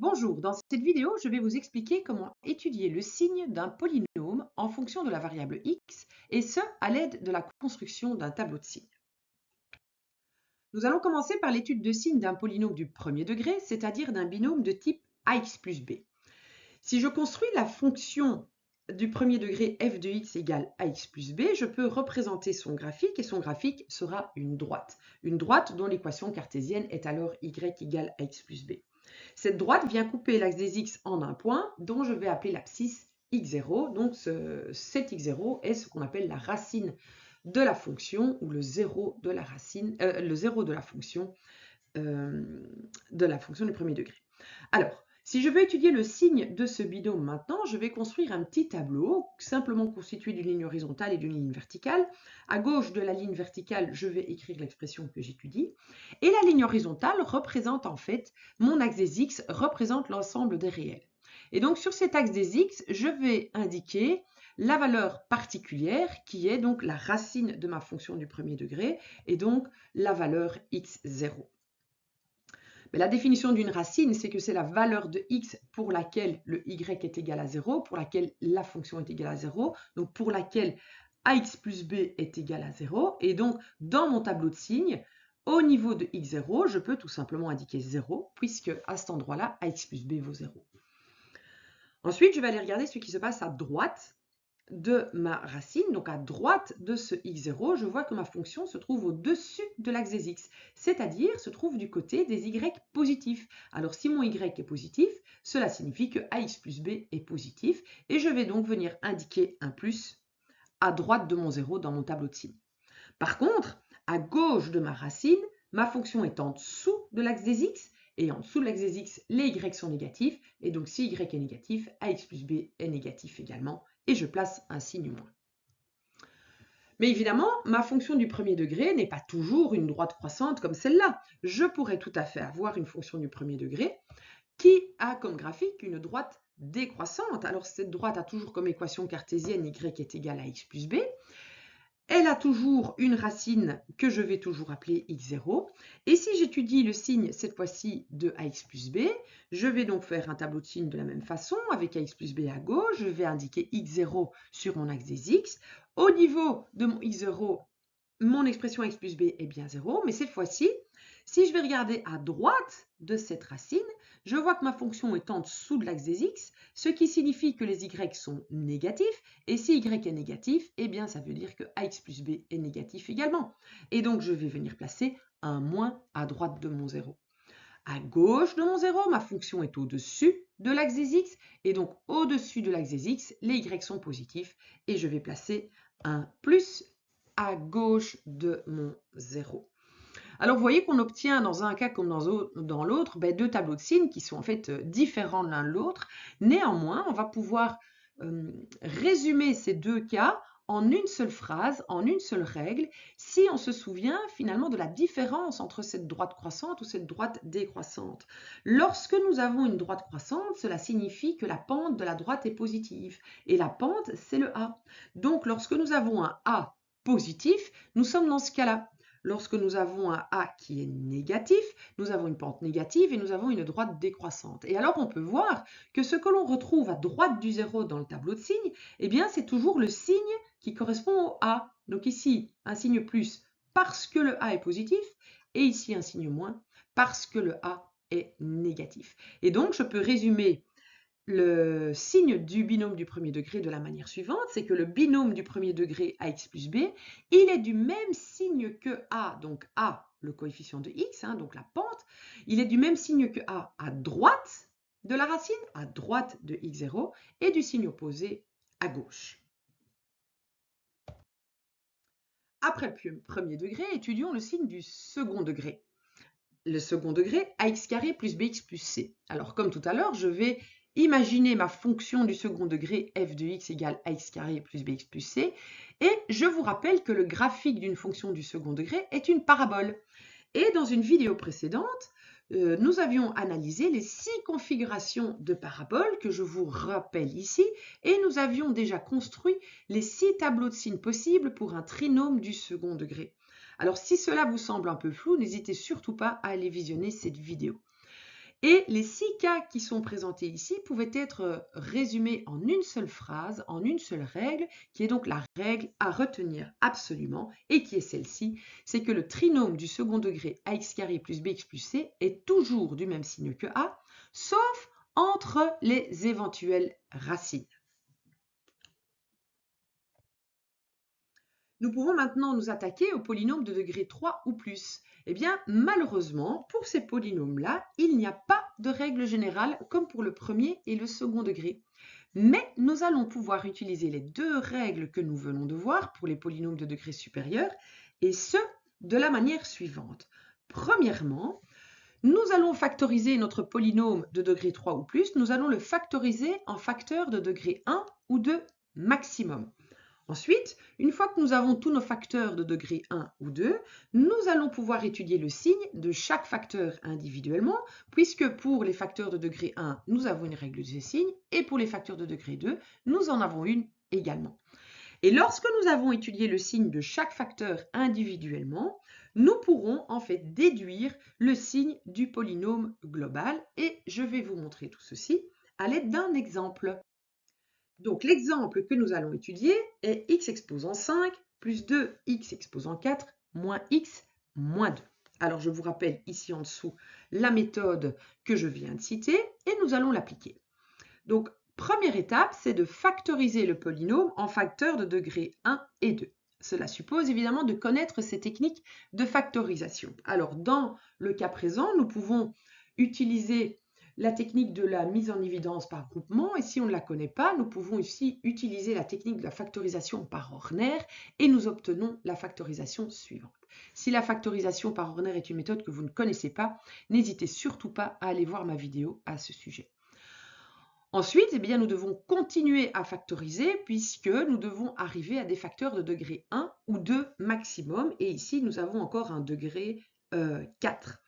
Bonjour, dans cette vidéo, je vais vous expliquer comment étudier le signe d'un polynôme en fonction de la variable x, et ce, à l'aide de la construction d'un tableau de signes. Nous allons commencer par l'étude de signes d'un polynôme du premier degré, c'est-à-dire d'un binôme de type ax plus b. Si je construis la fonction du premier degré f de x égale ax plus b, je peux représenter son graphique, et son graphique sera une droite dont l'équation cartésienne est alors y égale ax plus b. Cette droite vient couper l'axe des x en un point, dont je vais appeler l'abscisse x0. Donc cet x0 est ce qu'on appelle la racine de la fonction, ou le zéro de la fonction du premier degré. Alors, si je veux étudier le signe de ce binôme maintenant, je vais construire un petit tableau simplement constitué d'une ligne horizontale et d'une ligne verticale. À gauche de la ligne verticale, je vais écrire l'expression que j'étudie. Et la ligne horizontale représente en fait, mon axe des x représente l'ensemble des réels. Et donc sur cet axe des x, je vais indiquer la valeur particulière qui est donc la racine de ma fonction du premier degré et donc la valeur x0. Mais la définition d'une racine, c'est que c'est la valeur de x pour laquelle le y est égal à 0, pour laquelle la fonction est égale à 0, donc pour laquelle ax plus b est égal à 0. Et donc, dans mon tableau de signes, au niveau de x0, je peux tout simplement indiquer 0, puisque à cet endroit-là, ax plus b vaut 0. Ensuite, je vais aller regarder ce qui se passe à droite de ma racine, donc à droite de ce x0, je vois que ma fonction se trouve au-dessus de l'axe des x, c'est-à-dire se trouve du côté des y positifs. Alors si mon y est positif, cela signifie que ax plus b est positif, et je vais donc venir indiquer un plus à droite de mon 0 dans mon tableau de signes. Par contre, à gauche de ma racine, ma fonction est en dessous de l'axe des x, et en dessous de l'axe des x, les y sont négatifs, et donc si y est négatif, ax plus b est négatif également, et je place un signe moins. Mais évidemment, ma fonction du premier degré n'est pas toujours une droite croissante comme celle-là. Je pourrais tout à fait avoir une fonction du premier degré qui a comme graphique une droite décroissante. Alors cette droite a toujours comme équation cartésienne y est égal à x plus b. Elle a toujours une racine que je vais toujours appeler x0. Et si j'étudie le signe, cette fois-ci, de ax plus b, je vais donc faire un tableau de signes de la même façon, avec ax plus b à gauche. Je vais indiquer x0 sur mon axe des x. Au niveau de mon x0, mon expression x plus b est bien 0. Mais cette fois-ci, si je vais regarder à droite de cette racine, je vois que ma fonction est en dessous de l'axe des x, ce qui signifie que les y sont négatifs. Et si y est négatif, eh bien ça veut dire que ax plus b est négatif également. Et donc je vais venir placer un moins à droite de mon 0. À gauche de mon 0, ma fonction est au-dessus de l'axe des x, et donc au-dessus de l'axe des x, les y sont positifs, et je vais placer un plus à gauche de mon 0. Alors, vous voyez qu'on obtient dans un cas comme dans l'autre deux tableaux de signes qui sont en fait différents l'un de l'autre. Néanmoins, on va pouvoir résumer ces deux cas en une seule phrase, en une seule règle, si on se souvient finalement de la différence entre cette droite croissante ou cette droite décroissante. Lorsque nous avons une droite croissante, cela signifie que la pente de la droite est positive. Et la pente, c'est le A. Donc, lorsque nous avons un A positif, nous sommes dans ce cas-là. Lorsque nous avons un A qui est négatif, nous avons une pente négative et nous avons une droite décroissante. Et alors, on peut voir que ce que l'on retrouve à droite du 0 dans le tableau de signes, eh bien, c'est toujours le signe qui correspond au A. Donc ici, un signe plus parce que le A est positif, et ici, un signe moins parce que le A est négatif. Et donc, je peux résumer le signe du binôme du premier degré de la manière suivante, c'est que le binôme du premier degré ax plus b, il est du même signe que A, donc A, le coefficient de x, donc la pente, il est du même signe que A à droite de la racine, à droite de x0, et du signe opposé à gauche. Après le premier degré, étudions le signe du second degré. Le second degré, ax carré plus bx plus c. Alors, comme tout à l'heure, je vais imaginer ma fonction du second degré f de x égale ax carré plus bx plus c. Et je vous rappelle que le graphique d'une fonction du second degré est une parabole. Et dans une vidéo précédente, nous avions analysé les 6 configurations de paraboles que je vous rappelle ici, et nous avions déjà construit les 6 tableaux de signes possibles pour un trinôme du second degré. Alors si cela vous semble un peu flou, n'hésitez surtout pas à aller visionner cette vidéo. Et les 6 cas qui sont présentés ici pouvaient être résumés en une seule phrase, en une seule règle, qui est donc la règle à retenir absolument, et qui est celle-ci, c'est que le trinôme du second degré ax carré plus bx plus c est toujours du même signe que a, sauf entre les éventuelles racines. Nous pouvons maintenant nous attaquer aux polynômes de degré 3 ou plus. Eh bien, malheureusement, pour ces polynômes-là, il n'y a pas de règle générale comme pour le premier et le second degré. Mais nous allons pouvoir utiliser les deux règles que nous venons de voir pour les polynômes de degré supérieur, et ce, de la manière suivante. Premièrement, nous allons factoriser notre polynôme de degré 3 ou plus, nous allons le factoriser en facteur de degré 1 ou 2 maximum. Ensuite, une fois que nous avons tous nos facteurs de degré 1 ou 2, nous allons pouvoir étudier le signe de chaque facteur individuellement, puisque pour les facteurs de degré 1, nous avons une règle de signe, et pour les facteurs de degré 2, nous en avons une également. Et lorsque nous avons étudié le signe de chaque facteur individuellement, nous pourrons en fait déduire le signe du polynôme global, et je vais vous montrer tout ceci à l'aide d'un exemple. Donc l'exemple que nous allons étudier est x exposant 5 plus 2x exposant 4 moins x moins 2. Alors je vous rappelle ici en dessous la méthode que je viens de citer et nous allons l'appliquer. Donc première étape, c'est de factoriser le polynôme en facteurs de degré 1 et 2. Cela suppose évidemment de connaître ces techniques de factorisation. Alors dans le cas présent, nous pouvons utiliser la technique de la mise en évidence par groupement, et si on ne la connaît pas, nous pouvons aussi utiliser la technique de la factorisation par Horner, et nous obtenons la factorisation suivante. Si la factorisation par Horner est une méthode que vous ne connaissez pas, n'hésitez surtout pas à aller voir ma vidéo à ce sujet. Ensuite, eh bien, nous devons continuer à factoriser puisque nous devons arriver à des facteurs de degré 1 ou 2 maximum, et ici nous avons encore un degré 4.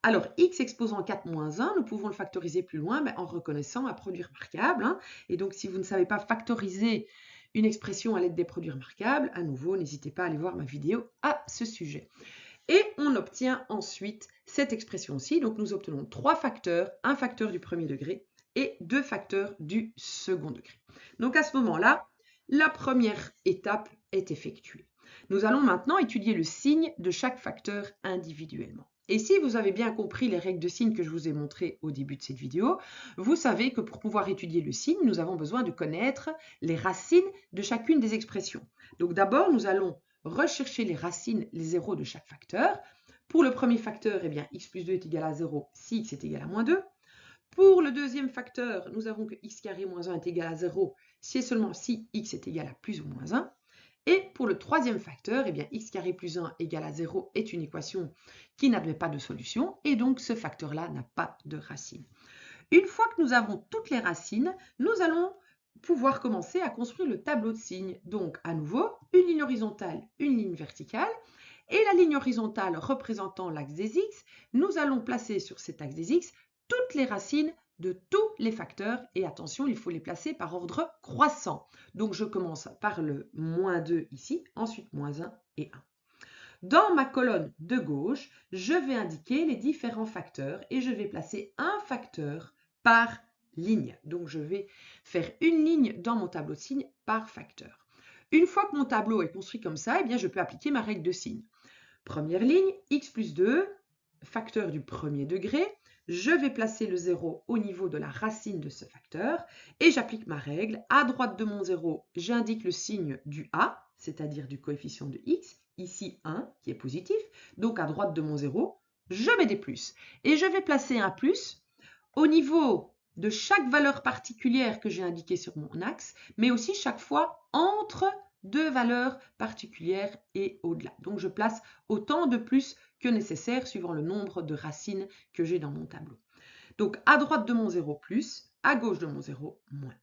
Alors, x exposant 4 moins 1, nous pouvons le factoriser plus loin en reconnaissant un produit remarquable. Hein. Et donc, si vous ne savez pas factoriser une expression à l'aide des produits remarquables, à nouveau, n'hésitez pas à aller voir ma vidéo à ce sujet. Et on obtient ensuite cette expression-ci. Donc, nous obtenons 3 facteurs, un facteur du premier degré et 2 facteurs du second degré. Donc, à ce moment-là, la première étape est effectuée. Nous allons maintenant étudier le signe de chaque facteur individuellement. Et si vous avez bien compris les règles de signe que je vous ai montrées au début de cette vidéo, vous savez que pour pouvoir étudier le signe, nous avons besoin de connaître les racines de chacune des expressions. Donc d'abord, nous allons rechercher les racines, les zéros de chaque facteur. Pour le premier facteur, eh bien, x plus 2 est égal à 0 si x est égal à moins 2. Pour le deuxième facteur, nous avons que x carré moins 1 est égal à 0 si et seulement si x est égal à plus ou moins 1. Et pour le troisième facteur, eh bien, x carré plus 1 égale à 0 est une équation qui n'admet pas de solution, et donc ce facteur-là n'a pas de racine. Une fois que nous avons toutes les racines, nous allons pouvoir commencer à construire le tableau de signes. Donc, à nouveau, une ligne horizontale, une ligne verticale, et la ligne horizontale représentant l'axe des x, nous allons placer sur cet axe des x toutes les racines de tous les facteurs, et attention, il faut les placer par ordre croissant. Donc je commence par le moins 2 ici, ensuite moins 1 et 1. Dans ma colonne de gauche, je vais indiquer les différents facteurs et je vais placer un facteur par ligne. Donc je vais faire une ligne dans mon tableau de signes par facteur. Une fois que mon tableau est construit comme ça, eh bien, je peux appliquer ma règle de signe. Première ligne, x plus 2, facteur du premier degré. Je vais placer le 0 au niveau de la racine de ce facteur et j'applique ma règle. À droite de mon 0, j'indique le signe du a, c'est-à-dire du coefficient de x, ici 1 qui est positif. Donc à droite de mon 0, je mets des plus. Et je vais placer un plus au niveau de chaque valeur particulière que j'ai indiquée sur mon axe, mais aussi chaque fois entre deux valeurs particulières et au-delà. Donc je place autant de plus que nécessaire suivant le nombre de racines que j'ai dans mon tableau. Donc à droite de mon 0 plus, à gauche de mon 0 moins.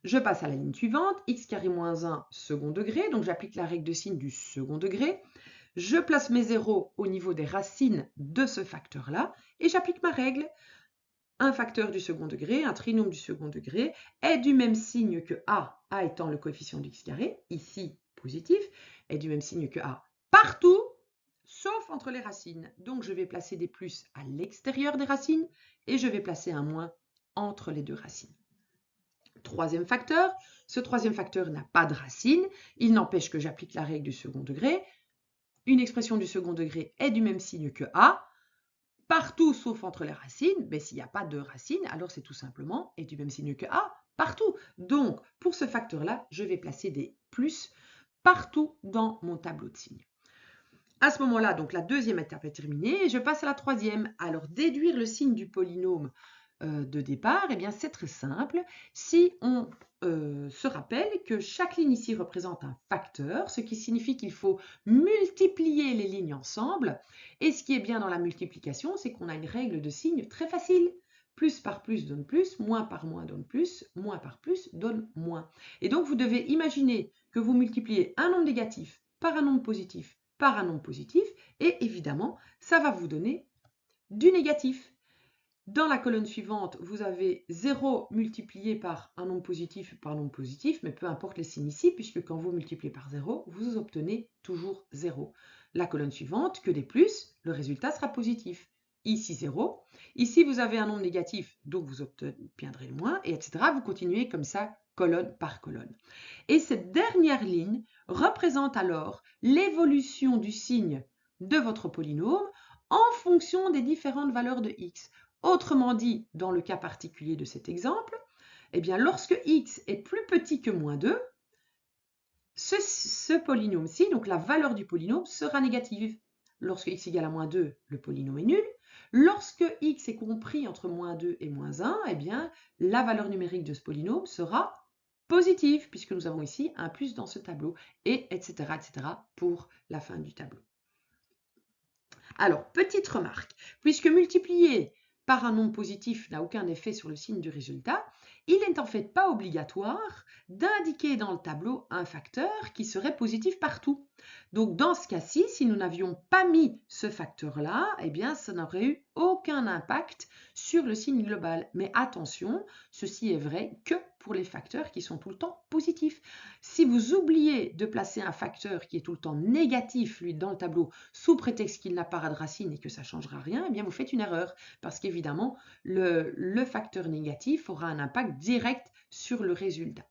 Je passe à la ligne suivante, x carré moins 1 second degré, donc j'applique la règle de signe du second degré. Je place mes zéros au niveau des racines de ce facteur-là et j'applique ma règle. Un facteur du second degré, un trinôme du second degré, est du même signe que a étant le coefficient de x carré, ici positif, est du même signe que a partout, sauf entre les racines. Donc, je vais placer des plus à l'extérieur des racines et je vais placer un moins entre les deux racines. Troisième facteur, ce troisième facteur n'a pas de racine. Il n'empêche que j'applique la règle du second degré. Une expression du second degré est du même signe que A. Partout sauf entre les racines, mais s'il n'y a pas de racine, alors c'est tout simplement est du même signe que A partout. Donc, pour ce facteur-là, je vais placer des plus partout dans mon tableau de signes. À ce moment-là, donc la deuxième étape est terminée et je passe à la troisième. Alors, déduire le signe du polynôme de départ, eh bien c'est très simple. Si on se rappelle que chaque ligne ici représente un facteur, ce qui signifie qu'il faut multiplier les lignes ensemble. Et ce qui est bien dans la multiplication, c'est qu'on a une règle de signe très facile. Plus par plus donne plus, moins par moins donne plus, moins par plus donne moins. Et donc vous devez imaginer que vous multipliez un nombre négatif par un nombre positif par un nombre positif, et évidemment, ça va vous donner du négatif. Dans la colonne suivante, vous avez 0 multiplié par un nombre positif par un nombre positif, mais peu importe les signes ici, puisque quand vous multipliez par 0, vous obtenez toujours 0. La colonne suivante, que des plus, le résultat sera positif. Ici 0. Ici, vous avez un nombre négatif, donc vous obtiendrez le moins, et etc. Vous continuez comme ça, colonne par colonne. Et cette dernière ligne représente alors l'évolution du signe de votre polynôme en fonction des différentes valeurs de x. Autrement dit, dans le cas particulier de cet exemple, eh bien, lorsque x est plus petit que moins 2, ce polynôme-ci, donc la valeur du polynôme, sera négative. Lorsque x égale à moins 2, le polynôme est nul. Lorsque x est compris entre moins 2 et moins 1, eh bien, la valeur numérique de ce polynôme sera positive, puisque nous avons ici un plus dans ce tableau, et etc., etc. pour la fin du tableau. Alors, petite remarque, puisque multiplier par un nombre positif n'a aucun effet sur le signe du résultat, il n'est en fait pas obligatoire d'indiquer dans le tableau un facteur qui serait positif partout. Donc dans ce cas-ci, si nous n'avions pas mis ce facteur-là, eh bien ça n'aurait eu aucun impact sur le signe global. Mais attention, ceci est vrai que pour les facteurs qui sont tout le temps positifs. Si vous oubliez de placer un facteur qui est tout le temps négatif, lui, dans le tableau, sous prétexte qu'il n'a pas de racine et que ça ne changera rien, eh bien vous faites une erreur, parce qu'évidemment, le facteur négatif aura un impact direct sur le résultat.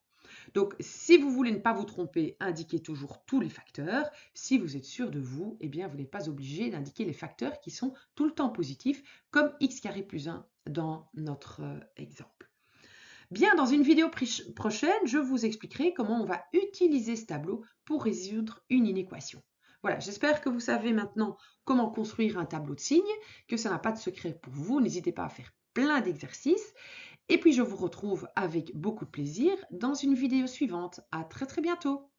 Donc, si vous voulez ne pas vous tromper, indiquez toujours tous les facteurs. Si vous êtes sûr de vous, eh bien, vous n'êtes pas obligé d'indiquer les facteurs qui sont tout le temps positifs, comme x carré plus 1 dans notre exemple. Bien, dans une vidéo prochaine, je vous expliquerai comment on va utiliser ce tableau pour résoudre une inéquation. Voilà, j'espère que vous savez maintenant comment construire un tableau de signes, que ça n'a pas de secret pour vous. N'hésitez pas à faire plein d'exercices. Et puis, je vous retrouve avec beaucoup de plaisir dans une vidéo suivante. À très très bientôt.